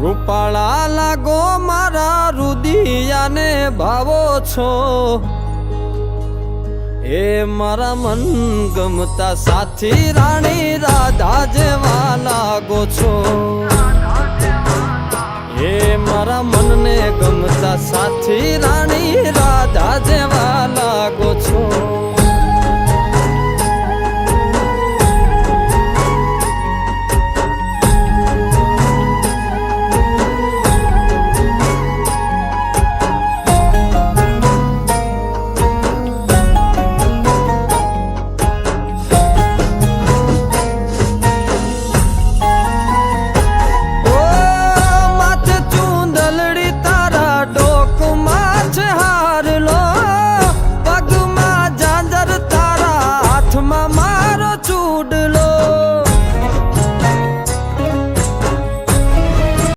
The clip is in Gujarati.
રૂપાળા લાગો મારા રુદિયાને ભાવો છો, એ મારા મન ગમતા સાથી રાણી રાધા જેવા લાગો છો, એ મારા મનને ગમતા સાથી રાણી રાધા જેવા લાગો છો।